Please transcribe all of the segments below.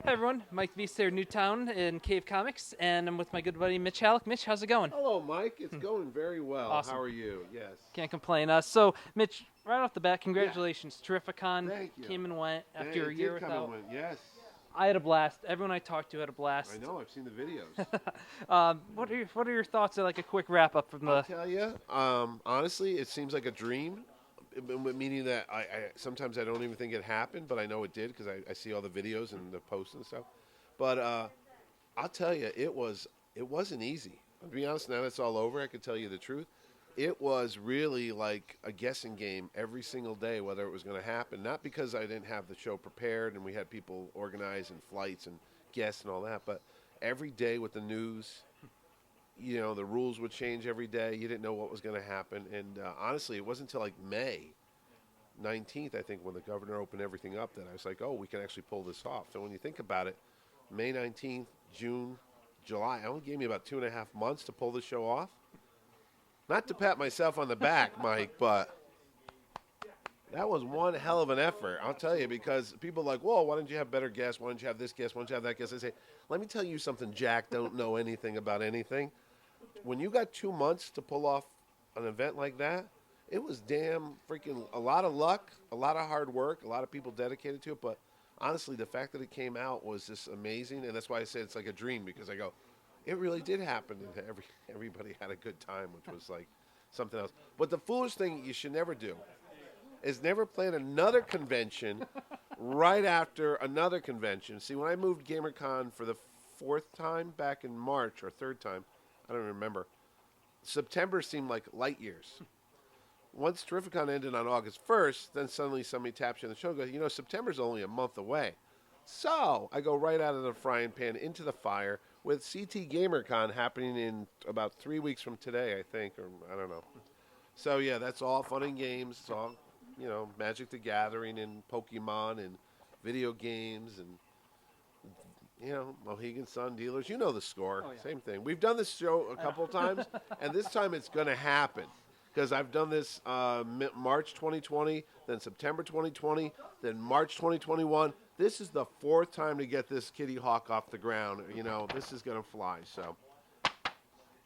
Hi everyone, Mike Beast here, Newtown in Cave Comics, and I'm with my good buddy Mitch Hallock. Mitch, how's it going? Hello, Mike. It's going very well. Awesome. How are you? Yes. Can't complain. So, Mitch, right off the bat, congratulations. Terrificon Thank you. came and went after a year without. Yes. I had a blast. Everyone I talked to had a blast. I know. I've seen the videos. What are your thoughts? Like a quick wrap up from the. I'll tell you. Honestly, it seems like a dream. Meaning that I sometimes I don't even think it happened, but I know it did because I see all the videos and the posts and stuff. But I'll tell you, it wasn't easy. To be honest, now that it's all over, I can tell you the truth. It was really like a guessing game every single day whether it was going to happen. Not because I didn't have the show prepared and we had people organize and flights and guests and all that, but every day with the news, you know, the rules would change every day. You didn't know what was going to happen. And honestly, it wasn't until like May 19th, I think, when the governor opened everything up that I was like, oh, we can actually pull this off. So when you think about it, May 19th, June, July, it only gave me about 2.5 months to pull the show off. Not to pat myself on the back, Mike, but that was one hell of an effort, I'll tell you, because people are like, whoa, why didn't you have better guests? Why didn't you have this guest? Why didn't you have that guest? I say, let me tell you something, Jack, don't know anything about anything. When you got 2 months to pull off an event like that, it was damn freaking a lot of luck, a lot of hard work, a lot of people dedicated to it. But honestly, the fact that it came out was just amazing. And that's why I say it's like a dream, because I go, it really did happen. And everybody had a good time, which was like something else. But the foolish thing you should never do is never plan another convention right after another convention. See, when I moved Gamercon for the 4th time back in March, or 3rd time, I don't remember, September seemed like light years. Once Terrificon ended on August 1st, then suddenly somebody taps you on the show and goes, you know, September's only a month away. So I go right out of the frying pan into the fire with CT Gamercon happening in about 3 weeks from today, I think, or I don't know. So, yeah, that's all fun and games. It's all, you know, Magic the Gathering and Pokemon and video games and, you know, Mohegan Sun dealers. You know the score. Oh, yeah. Same thing. We've done this show a couple of times, and this time it's going to happen. Because I've done this March 2020, then September 2020, then March 2021. This is the 4th time to get this Kitty Hawk off the ground. You know, this is going to fly. So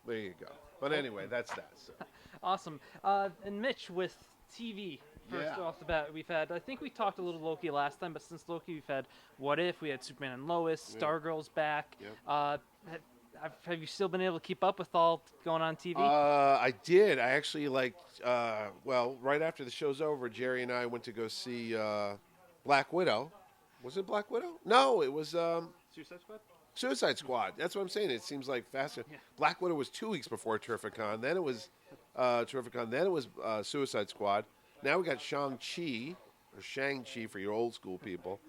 there you go. But anyway, that's that. So. Awesome. And Mitch, with TV, first off the bat, we've had, I think we talked a little Loki last time, but since Loki, we've had What If, we had Superman and Lois, Stargirl's back. Yep. Have you still been able to keep up with all going on TV? I did. I actually well, right after the show's over, Jerry and I went to go see Black Widow. Was it Black Widow? No, it was Suicide Squad? Suicide Squad. That's what I'm saying. It seems like faster. Yeah. Black Widow was 2 weeks before Terrificon. Then it was Terrificon. Then it was Suicide Squad. Now we got Shang-Chi, or Shang-Chi for your old school people.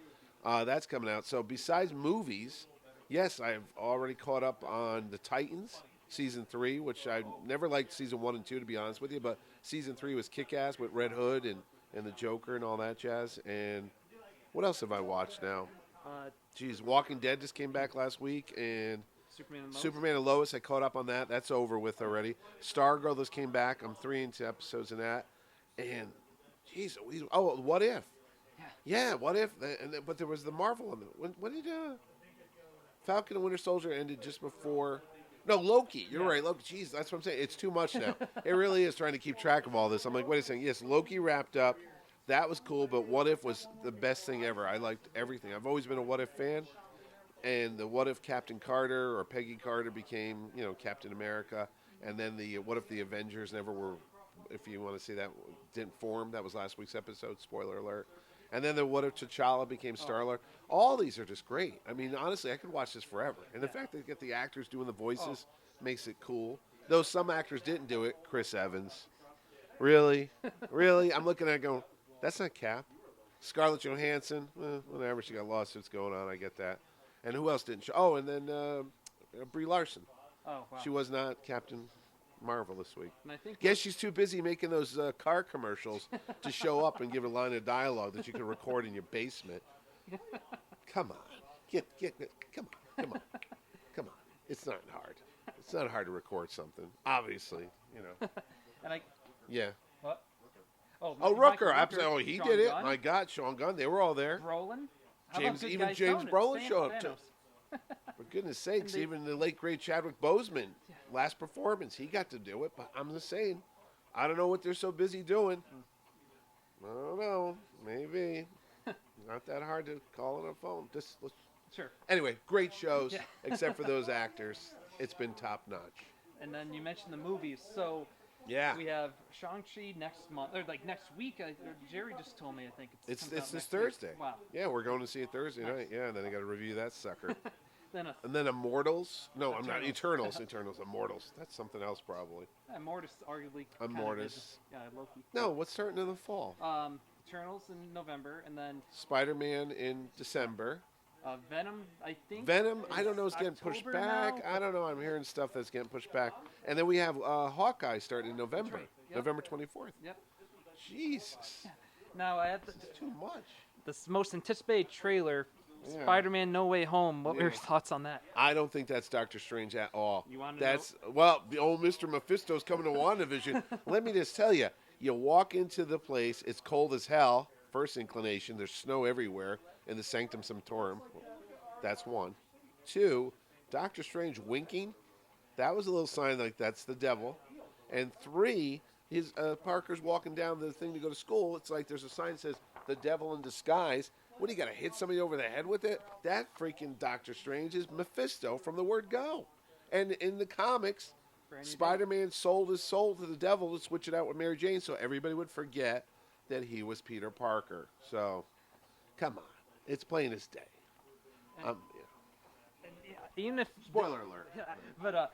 That's coming out. So besides movies, yes, I've already caught up on The Titans, Season 3, which I never liked Season 1 and 2, to be honest with you. But Season 3 was kick-ass with Red Hood and the Joker and all that jazz. And what else have I watched now? Walking Dead just came back last week, and Superman and Lois, I caught up on that. That's over with already. Stargirl just came back. I'm 3 into episodes of that. And, What If? Yeah, What If? But there was the Marvel one. When did Falcon and Winter Soldier ended just before? No, Loki. You're right, Loki. Jeez, that's what I'm saying. It's too much now. It really is trying to keep track of all this. I'm like, wait a second. Yes, Loki wrapped up. That was cool, but What If was the best thing ever. I liked everything. I've always been a What If fan, and the What If Captain Carter or Peggy Carter became, you know, Captain America, and then the What If the Avengers never were, if you want to see that, didn't form. That was last week's episode, spoiler alert. And then the What If T'Challa became Star-Lord. All these are just great. I mean, honestly, I could watch this forever. And the fact that they get the actors doing the voices makes it cool. Though some actors didn't do it. Chris Evans. Really? Really? I'm looking at it going, that's not Cap. Scarlett Johansson, whatever, she got lawsuits going on, I get that. And who else didn't show? Oh, and then Brie Larson. Oh, wow. She was not Captain Marvel this week. And I think Guess she's too busy making those car commercials to show up and give a line of dialogue that you can record in your basement. Come on. Come on. It's not hard. It's not hard to record something, obviously, you know. Yeah. What? Oh, Rooker. Rooker. Oh, he Sean did it. Gunn. My God, Sean Gunn. They were all there. Brolin. How about good Even guys James don't? Brolin showed up too. Thanos. For goodness sakes, they- even the late great Chadwick Boseman, last performance, he got to do it. But I'm just saying, I don't know what they're so busy doing. I don't know. Maybe not that hard to call on a phone. Sure. Anyway, great shows, Yeah. except for those actors. It's been top notch. And then you mentioned the movies, so Yeah, we have Shang-Chi next month, or like next week. Jerry just told me, I think it's comes out this next Thursday. Week. Wow. Yeah, we're going to see it Thursday Nice. night. Yeah, and then I got to review that sucker. Then And then Immortals. No, I'm not. Eternals. Eternals. Immortals. That's something else probably. Mortis arguably. Immortus. Loki. No, what's starting in the fall? Eternals in November, and then Spider-Man in December. Venom, I think. Venom, I don't know, is getting pushed October back. now? I don't know. I'm hearing stuff that's getting pushed back. And then we have Hawkeye starting in November. right. Yep. November 24th. Yep. Jesus. Now I have It's too much. the most anticipated trailer, Yeah. Spider-Man: No Way Home. What were your Yeah. thoughts on that? I don't think that's Doctor Strange at all. You wanna That's well, the old Mr. Mephisto's coming to WandaVision. Let me just tell you, you walk into the place, it's cold as hell. First inclination, there's snow everywhere in the Sanctum Sanctorum. That's one. Two, Doctor Strange winking. That was a little sign like that's the devil. And three, his Parker's walking down the thing to go to school. It's like there's a sign that says the devil in disguise. What, do you got to hit somebody over the head with it? That freaking Doctor Strange is Mephisto from the word go. And in the comics, Brand new Spider-Man sold his soul to the devil to switch it out with Mary Jane so everybody would forget that he was Peter Parker. So, come on. It's plain as day. Yeah. And, even if Spoiler alert. but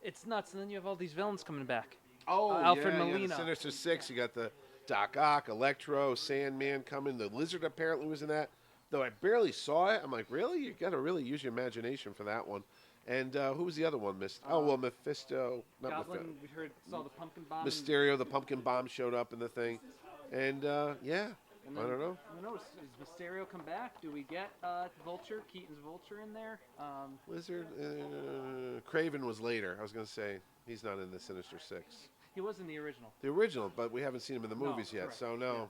it's nuts. And then you have all these villains coming back. Oh, Alfred yeah, Molina. the Sinister Six. You got the Doc Ock, Electro, Sandman coming. The Lizard apparently was in that. Though I barely saw it. I'm like, really? You got to really use your imagination for that one. And who was the other one? Mephisto. Not Goblin, Mephisto. we heard saw the pumpkin bomb. Mysterio, the pumpkin bomb showed up in the thing. And, yeah, And I then, don't know. Who knows? Does Mysterio come back? Do we get Vulture, Keaton's Vulture in there? Lizard, Craven was later. I was going to say, he's not in the Sinister Six. He was in the original. The original, but we haven't seen him in the No, movies yet, correct. so no. Yeah.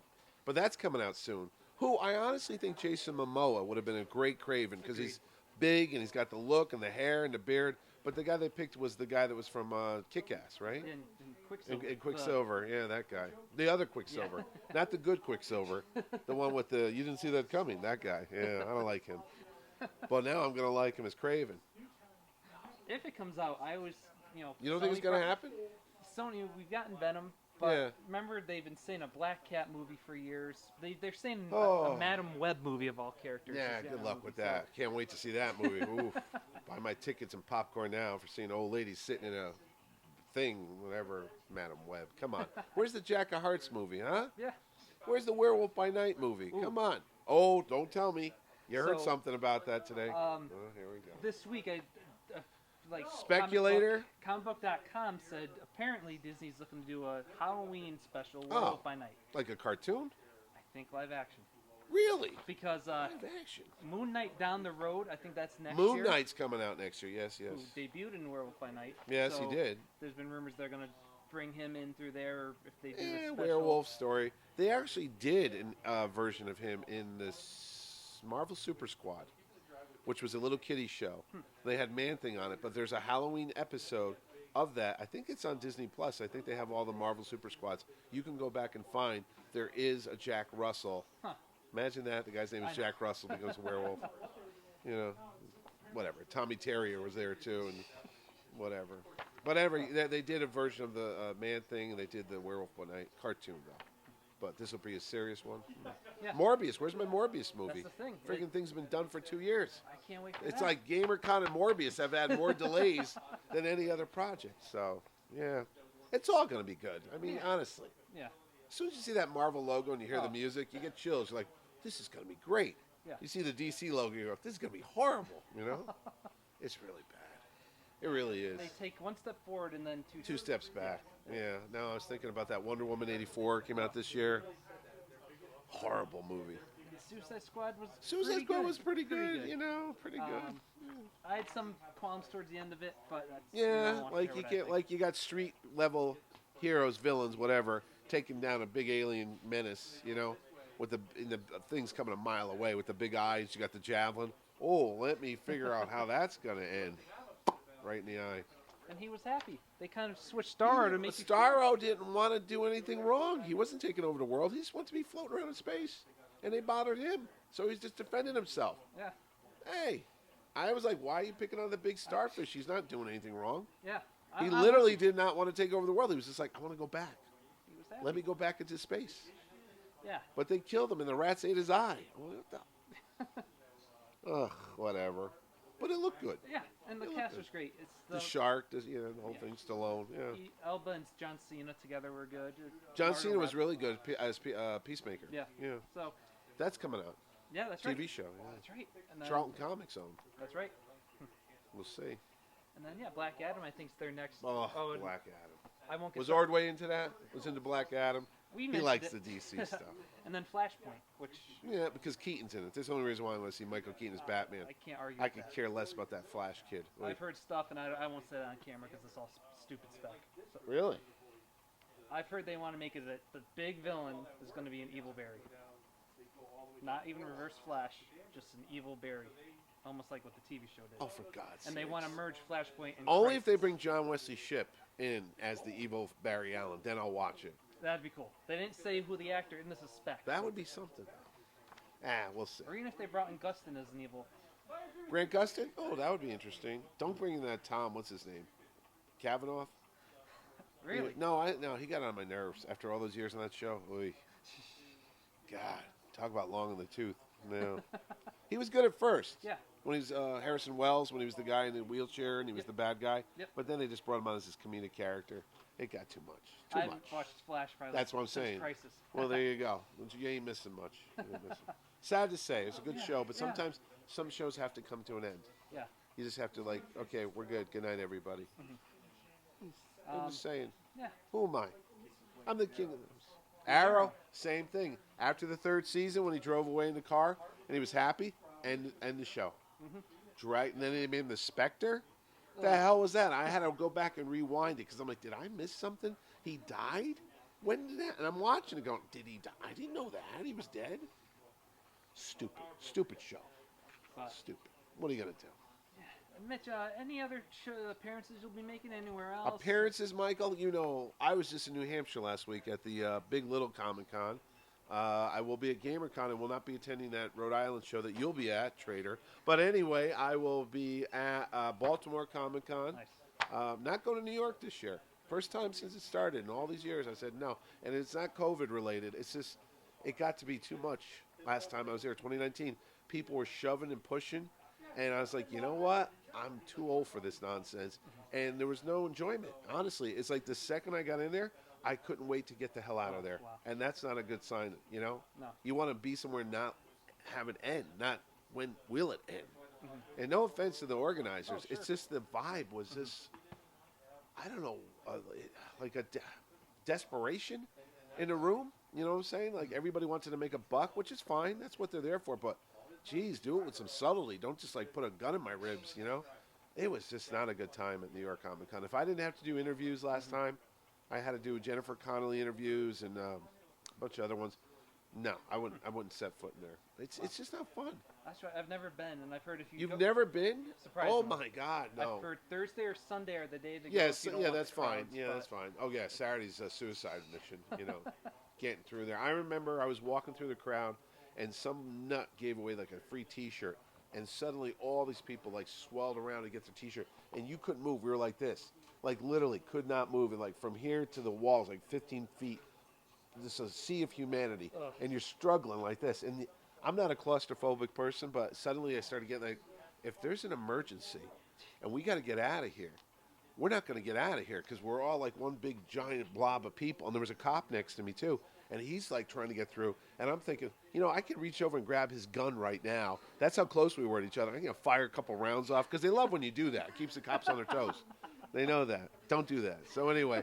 But that's coming out soon. Who I honestly think Jason Momoa would have been a great Craven because he's big and he's got the look and the hair and the beard. But the guy they picked was the guy that was from Kick-Ass, right? And Quicksilver. And Quicksilver, yeah, that guy. The other Quicksilver, not the good Quicksilver, the one with the you didn't see that coming. That guy, yeah, I don't like him. But now I'm gonna like him as Craven. If it comes out, I always, You don't think it's gonna happen? Sony, we've gotten Venom, but Yeah. remember they've been saying a Black Cat movie for years. They're saying Oh. a Madam Web movie of all characters. Yeah, is the good other luck movie, with so- that. Can't wait to see that movie. Oof. Buy my tickets and popcorn now for seeing old ladies sitting in a thing, whatever, Madam Web. Come on. Where's the Jack of Hearts movie, huh? Yeah. Where's the Werewolf by Night movie? Ooh. Come on. Oh, don't tell me. You heard So, something about that today. Um, Oh, here we go. This week, like Speculator? Comicbook.com said apparently Disney's looking to do a Halloween special, Oh. Werewolf by Night. Like a cartoon? I think live action. Really? Because Live action. Moon Knight down the road, I think that's next year. Moon Knight's coming out next year. Yes, yes. Who debuted in Werewolf by Night. Yes, So he did. There's been rumors they're going to bring him in through there if they do a special. Werewolf story. They actually did a version of him in this Marvel Super Squad, which was a little kiddie show. They had Man-Thing on it, but there's a Halloween episode of that. I think it's on Disney Plus. I think they have all the Marvel Super Squads. You can go back and find there is a Jack Russell. Huh. Imagine that. The guy's name is I know. Jack Russell becomes a werewolf. Whatever. Tommy Terrier was there too, and whatever. They did a version of the Man-Thing, and they did the Werewolf by Night cartoon though. But this will be a serious one. Yeah. Morbius. Where's my Morbius movie? That's the thing. Freaking thing's been done for 2 years. I can't wait for It's that. like Gamercon and Morbius have had more delays than any other project. So, yeah. It's all going to be good. I mean, honestly. Yeah. As soon as you see that Marvel logo and you hear Oh. the music, you get chills. You're like, this is going to be great. Yeah. You see the DC logo, you go, this is going to be horrible. It's really bad. It really is. They take one step forward and then two Steps back. Yeah. No, I was thinking about that Wonder Woman 84 came out this year. Horrible movie. Suicide Squad was Suicide Squad was pretty good, good. pretty good. I had some qualms towards the end of it, but that's, Yeah, I don't wanna like share you what I get, think. like you got street level heroes, villains, whatever, taking down a big alien menace, with the things coming a mile away with the big eyes. You got the javelin. Oh, let me figure out how that's gonna end. Right in the eye. And he was happy. They kind of switched Starro to make Starro didn't want to do anything wrong. He wasn't taking over the world. He just wanted to be floating around in space, and they bothered him. So he's just defending himself. Yeah. Hey, I was like, why are you picking on the big starfish? He's not doing anything wrong. Yeah. He literally did not want to take over the world. He was just like, I want to go back. He was happy. Let me go back into space. Yeah. But they killed him, and the rats ate his eye. What the? Ugh, whatever. But it looked good. Yeah, and the cast was great. It's the shark, the whole thing, Stallone. Yeah. Elba and John Cena together were good. John Cena was really good as Peacemaker. Yeah. Yeah. So. That's coming out. Yeah, that's right. TV show. Yeah. That's right. And then, Charlton Comics owned. That's right. We'll see. And then Black Adam, I think, is their next. Oh, Black Adam. I won't get. Was Ordway into that? Was into Black Adam? He likes the DC stuff. And then Flashpoint, which. Yeah, because Keaton's in it. That's the only reason why I want to see Michael Keaton as Batman. I can't argue. I could care less about that Flash kid. I've heard stuff, and I won't say that on camera because it's all stupid spec. So, really? I've heard they want to make it that the big villain is going to be an evil Barry. Not even Reverse Flash, just an evil Barry. Almost like what the TV show did. Oh, for God's sake. And they want to merge Flashpoint and only Crisis. if they bring John Wesley Shipp in as the evil Barry Allen, then I'll watch it. That'd be cool. They didn't say who the actor in this is spec. That would be something. We'll see. Or even if they brought in Gustin as an evil. Grant Gustin? Oh, that would be interesting. Don't bring in that Tom, what's his name? Kavanaugh? Really? No, he got on my nerves after all those years on that show. Oy. God, talk about long in the tooth. No. He was good at first. Yeah. When he was Harrison Wells, when he was the guy in the wheelchair and he was the bad guy. Yep. But then they just brought him on as his comedic character. It got too much. I haven't watched Flash probably. That's what I'm saying. Crisis. Well, there you go. You ain't missing much. Sad to say. It's a good show, but sometimes some shows have to come to an end. Yeah. You just have to okay, we're good. Good night, everybody. I'm just saying. Yeah. Who am I? I'm the king of those. Arrow, same thing. After the third season, when he drove away in the car and he was happy, end the show. Right, and then they made him the Spectre. The hell was that? I had to go back and rewind it because I'm like, did I miss something? He died? When did that? And I'm watching it going, did he die? I didn't know that. He was dead. Stupid show. Stupid. What are you gonna do? Mitch, any other appearances you'll be making anywhere else? Appearances, Michael? I was just in New Hampshire last week at the Big Little Comic Con. I will be at Gamercon and will not be attending that Rhode Island show that you'll be at, Trader. But anyway, I will be at Baltimore Comic Con. Nice. Not going to New York this year. First time since it started. In all these years, I said no. And it's not COVID related. It's just, it got to be too much last time I was there, 2019. People were shoving and pushing. And I was like, you know what? I'm too old for this nonsense. And there was no enjoyment. Honestly, it's like the second I got in there, I couldn't wait to get the hell out of there. Wow. And that's not a good sign, No. You want to be somewhere and not have it end, not when will it end. And no offense to the organizers, it's just the vibe was just, I don't know, like a desperation in the room. You know what I'm saying? Like everybody wanted to make a buck, which is fine. That's what they're there for. But, geez, do it with some subtlety. Don't just put a gun in my ribs, It was just not a good time at New York Comic Con. If I didn't have to do interviews last time, I had to do Jennifer Connelly interviews and a bunch of other ones. No, I wouldn't set foot in there. It's just not fun. That's right. I've never been, and I've heard if You've never been? Surprisingly. Oh my God, no. I've heard Thursday or Sunday are the day to go. Yes, if you don't want that's the fine. crowds, Yeah, that's fine. Oh yeah, Saturday's a suicide mission. Getting through there. I remember I was walking through the crowd, and some nut gave away like a free T-shirt, and suddenly all these people swelled around to get their T-shirt, and you couldn't move. We were like this, literally could not move, and from here to the walls, 15 feet. Just a sea of humanity, and you're struggling like this. And I'm not a claustrophobic person, but suddenly I started getting if there's an emergency and we got to get out of here, we're not going to get out of here because we're all one big giant blob of people. And there was a cop next to me too, and he's trying to get through. And I'm thinking, I could reach over and grab his gun right now. That's how close we were to each other. I can fire a couple rounds off because they love when you do that. It keeps the cops on their toes. They know that. Don't do that. So anyway.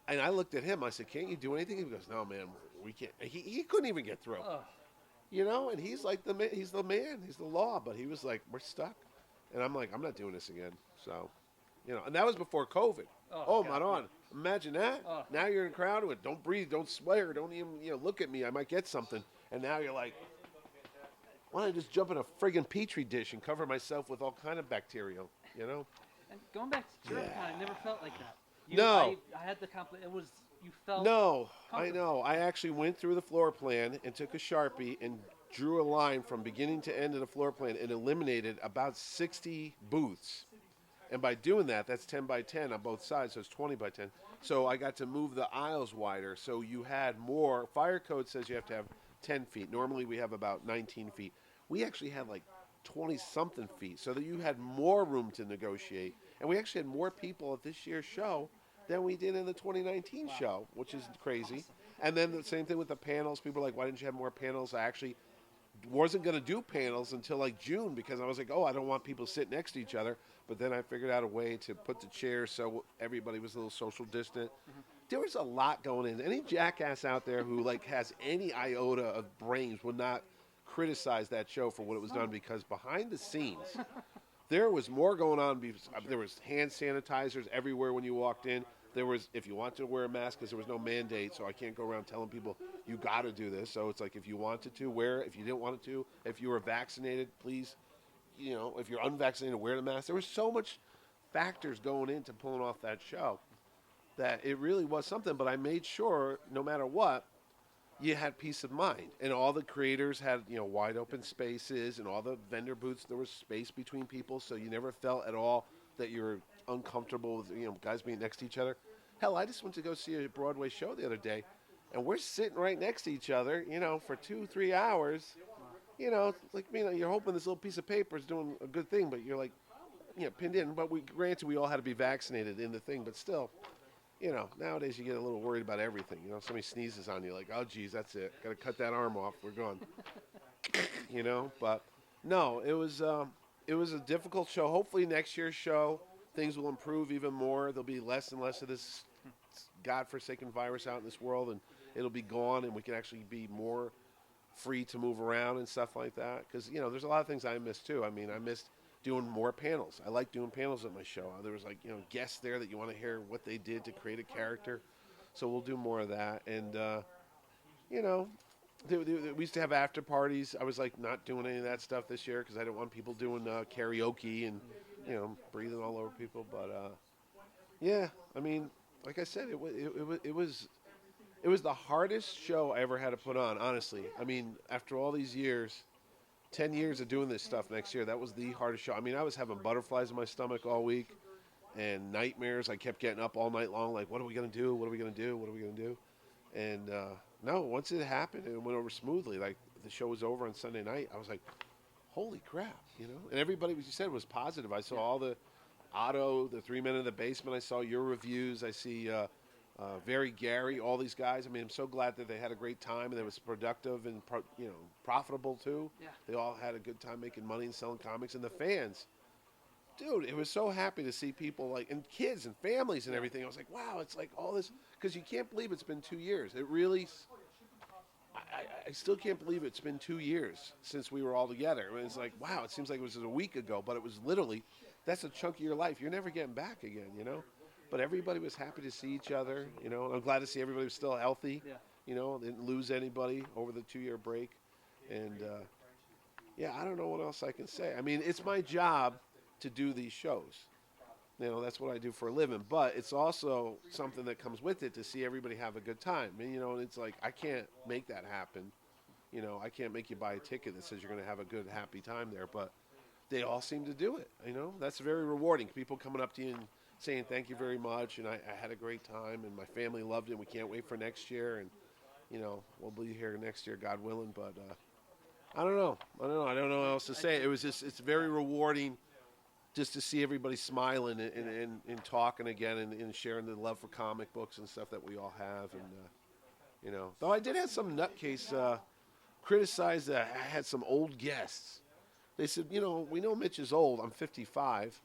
And I looked at him. I said, "Can't you do anything?" He goes, "No, man, we can't." He couldn't even get through, And he's the man. He's the man. He's the law. But he was like, "We're stuck," and I'm like, "I'm not doing this again." So, and that was before COVID. Maron, imagine that. Now you're in a crowd with, don't breathe, don't swear, don't even look at me. I might get something. And now you're like, why don't I just jump in a friggin' petri dish and cover myself with all kind of bacteria, you know? And going back to Terrificon, it never felt like that. No. I had the compliment. It was, you felt No, I comfortable. know. I actually went through the floor plan and took a Sharpie and drew a line from beginning to end of the floor plan and eliminated about 60 booths. And by doing that, that's 10 by 10 on both sides, so it's 20 by 10. So I got to move the aisles wider, so you had more. Fire code says you have to have 10 feet. Normally we have about 19 feet. We actually had like 20-something feet, so that you had more room to negotiate. And we actually had more people at this year's show than we did in the 2019 show, which is crazy. Awesome. And then the same thing with the panels. People are like, why didn't you have more panels? I actually wasn't going to do panels until like June because I was like, oh, I don't want people sitting next to each other. But then I figured out a way to put the chairs so everybody was a little social distant. There was a lot going in. Any jackass out there who like has any iota of brains would not criticize that show for what it was done, because behind the scenes there was more going on. There was hand sanitizers everywhere when you walked in. There was, if you want to wear a mask, because there was no mandate, so I can't go around telling people you got to do this. So it's like, if you wanted to, wear it. If you didn't want to, if you were vaccinated, please, you know, if you're unvaccinated, wear the mask. There was so much factors going into pulling off that show that it really was something. But I made sure, no matter what, you had peace of mind, and all the creators had, you know, wide open spaces, and all the vendor booths, there was space between people, so you never felt at all that you were uncomfortable with, you know, guys being next to each other. Hell, I just went to go see a Broadway show the other day, and we're sitting right next to each other, you know, for 2-3 hours. You know, like, you know, you're hoping this little piece of paper is doing a good thing, but you're like, you know, pinned in. But granted, we all had to be vaccinated in the thing, but still. You know, nowadays you get a little worried about everything. You know, somebody sneezes on you, like, oh, geez, that's it. Got to cut that arm off. We're gone. You know, but no, it was a difficult show. Hopefully next year's show, things will improve even more. There'll be less and less of this godforsaken virus out in this world, and it'll be gone, and we can actually be more free to move around and stuff like that. Because, you know, there's a lot of things I miss, too. I mean, I missed doing more panels. I like doing panels at my show. There was, like, you know, guests there that you want to hear what they did to create a character. So we'll do more of that. And, you know, we used to have after parties. I was, like, not doing any of that stuff this year because I didn't want people doing karaoke and, you know, breathing all over people. But, yeah, I mean, like I said, it was the hardest show I ever had to put on, honestly. I mean, after all these years, 10 years of doing this stuff next year, that was the hardest show. I mean, I was having butterflies in my stomach all week and nightmares. I kept getting up all night long, like, what are we going to do? What are we going to do? What are we going to do? And, no, once it happened, it went over smoothly. Like, the show was over on Sunday night. I was like, holy crap, you know? And everybody, as you said, was positive. I saw all the Otto, the 3 Men in the Basement. I saw your reviews. I see Very Gary, all these guys. I mean, I'm so glad that they had a great time and it was productive and, you know, profitable too. Yeah. They all had a good time making money and selling comics. And the fans, dude, it was so happy to see people, like, and kids and families and everything. I was like, wow, it's like all this, because you can't believe it's been 2 years. It really, I still can't believe it's been 2 years since we were all together. I mean, it's like, wow, it seems like it was a week ago, but it was literally, that's a chunk of your life. You're never getting back again, you know? But everybody was happy to see each other, you know. I'm glad to see everybody was still healthy. Yeah. You know, didn't lose anybody over the 2-year break. And, yeah, I don't know what else I can say. I mean, it's my job to do these shows. You know, that's what I do for a living. But it's also something that comes with it to see everybody have a good time. And, you know, and it's like, I can't make that happen. You know, I can't make you buy a ticket that says you're going to have a good, happy time there. But they all seem to do it, you know. That's very rewarding. People coming up to you and saying thank you very much, and I had a great time, and my family loved it, and we can't wait for next year, and, you know, we'll be here next year, God willing, but I don't know what else to say. It was just, it's very rewarding just to see everybody smiling and talking again and sharing the love for comic books and stuff that we all have, and, you know, though I did have some nutcase criticize that I had some old guests. They said, you know, we know Mitch is old, I'm 55.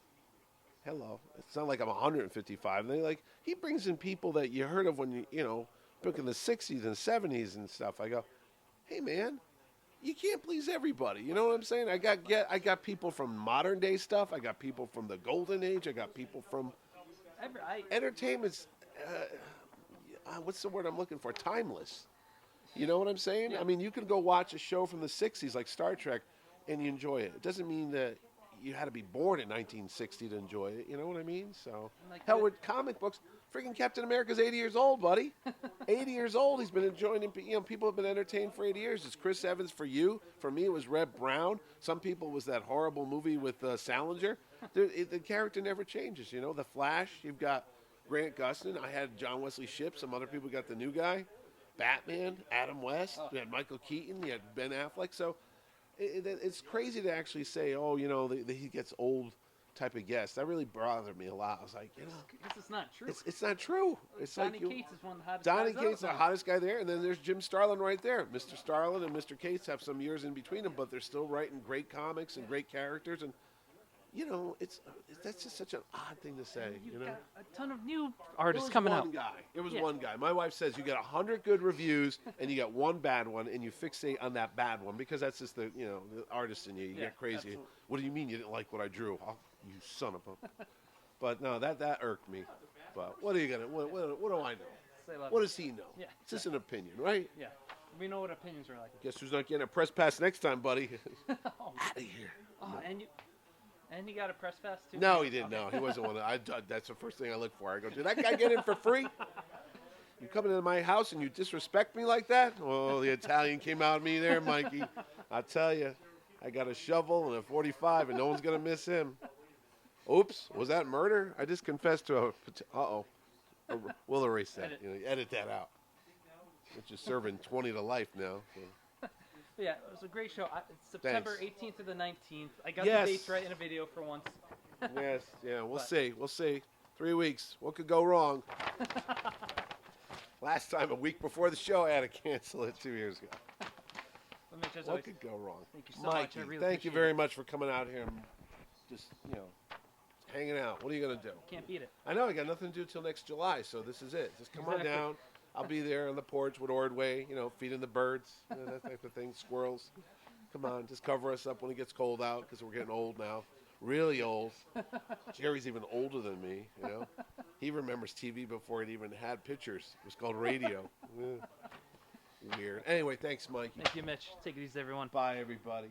Hello. It's not like I'm 155. And they're like, he brings in people that you heard of when you know, back in the 60s and 70s and stuff. I go, hey, man, you can't please everybody. You know what I'm saying? I got people from modern day stuff. I got people from the golden age. I got people from entertainment's, what's the word I'm looking for? Timeless. You know what I'm saying? Yeah. I mean, you can go watch a show from the 60s like Star Trek and you enjoy it. It doesn't mean that you had to be born in 1960 to enjoy it. You know what I mean? So, Like hell, with comic books, freaking Captain America's 80 years old, buddy. 80 years old. He's been enjoying it. You know, people have been entertained for 80 years. It's Chris Evans for you. For me, it was Reb Brown. Some people it was that horrible movie with Salinger. The character never changes. You know, The Flash. You've got Grant Gustin. I had John Wesley Shipp. Some other people got the new guy. Batman, Adam West. You had Michael Keaton. You had Ben Affleck. So it's crazy to actually say, oh, you know, he gets old type of guest. That really bothered me a lot. I was like, you know, this is not true. It's not true. It's Donny like Cates is one of the hottest Donny guys Cates, the out. hottest guy there, and then there's Jim Starlin right there. Mr. Starlin and Mr. Cates have some years in between them, but they're still writing great comics and great characters, and you know, that's just such an odd thing to say. You've You know, got a ton of new artists coming out. It was one guy. My wife says you get 100 good reviews and you get one bad one, and you fixate on that bad one because that's just the artist in you. You get crazy. Absolutely. What do you mean you didn't like what I drew? Oh, you son of a. But no, that irked me. But what are you gonna? What do I know? Say love What you. does he know? Yeah, It's just an opinion, right? Yeah, we know what opinions are like. Guess who's not getting a press pass next time, buddy? Oh, Out of here. oh, and you got a press pass too? No, he didn't. Okay. No, he wasn't one. That's the first thing I look for. I go, did that guy get in for free? You come into my house and you disrespect me like that? Oh, the Italian came out at me there, Mikey. I tell you, I got a shovel and a 45, and no one's gonna miss him. Oops, was that murder? I just confessed to a. Uh-oh. We'll erase that. Edit that out. Which is serving 20 to life now. So. But yeah, it was a great show. It's September 18th to the 19th. I got Yes. the dates right in a video for once. Yes, yeah, we'll But- see. We'll see. 3 weeks. What could go wrong? Last time, a week before the show, I had to cancel it 2 years ago. But Mitch, as What always, could go wrong? thank you so much. Mikey, I really thank you appreciate very it. much for coming out here and just, hanging out. What are you going to do? Can't beat it. I know I got nothing to do till next July, so this is it. Just come on Exactly. down. I'll be there on the porch with Ordway, feeding the birds, that type of thing, squirrels. Come on, just cover us up when it gets cold out because we're getting old now. Really old. Jerry's even older than me, He remembers TV before it even had pictures. It was called radio. Weird. Anyway, thanks, Mikey. Thank you, Mitch. Take it easy, everyone. Bye, everybody.